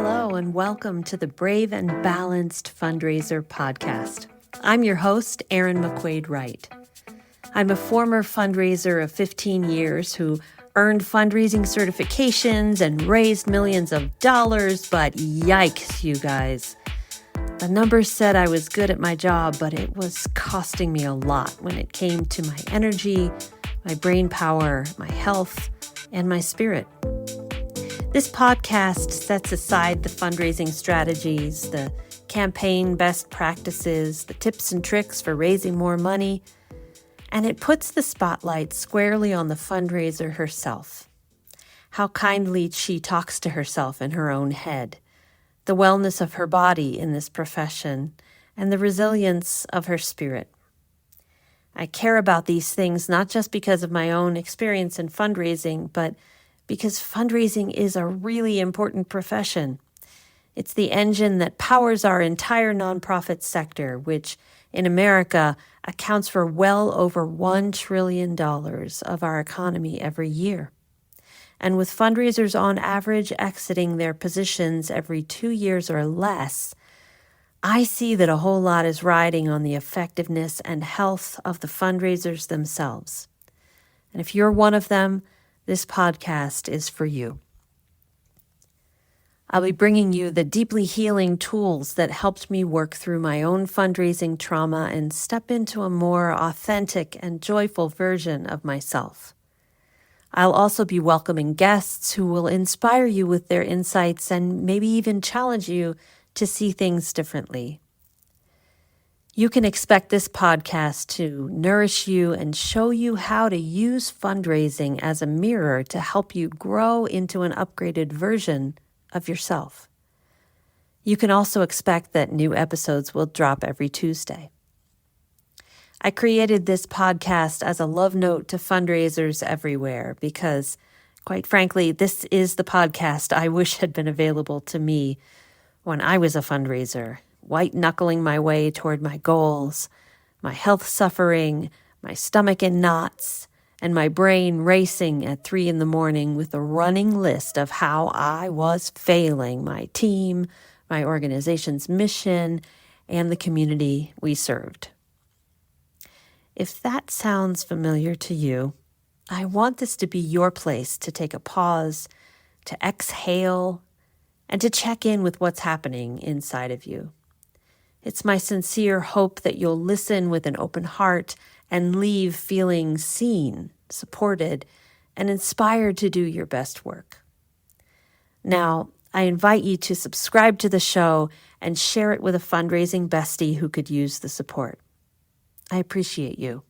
Hello, and welcome to the Brave and Balanced Fundraiser podcast. I'm your host, Erin McQuade-Wright. I'm a former fundraiser of 15 years who earned fundraising certifications and raised millions of dollars, but yikes, you guys. The numbers said I was good at my job, but it was costing me a lot when it came to my energy, my brain power, my health, and my spirit. This podcast sets aside the fundraising strategies, the campaign best practices, the tips and tricks for raising more money, and it puts the spotlight squarely on the fundraiser herself. How kindly she talks to herself in her own head, the wellness of her body in this profession, and the resilience of her spirit. I care about these things not just because of my own experience in fundraising, but because fundraising is a really important profession. It's the engine that powers our entire nonprofit sector, which in America accounts for well over $1 trillion of our economy every year. And with fundraisers on average exiting their positions every 2 years or less, I see that a whole lot is riding on the effectiveness and health of the fundraisers themselves. And if you're one of them, this podcast is for you. I'll be bringing you the deeply healing tools that helped me work through my own fundraising trauma and step into a more authentic and joyful version of myself. I'll also be welcoming guests who will inspire you with their insights and maybe even challenge you to see things differently. You can expect this podcast to nourish you and show you how to use fundraising as a mirror to help you grow into an upgraded version of yourself. You can also expect that new episodes will drop every Tuesday. I created this podcast as a love note to fundraisers everywhere because, quite frankly, this is the podcast I wish had been available to me when I was a fundraiser, white-knuckling my way toward my goals, my health suffering, my stomach in knots, and my brain racing at 3 a.m. with a running list of how I was failing my team, my organization's mission, and the community we served. If that sounds familiar to you, I want this to be your place to take a pause, to exhale, and to check in with what's happening inside of you. It's my sincere hope that you'll listen with an open heart and leave feeling seen, supported, and inspired to do your best work. Now, I invite you to subscribe to the show and share it with a fundraising bestie who could use the support. I appreciate you.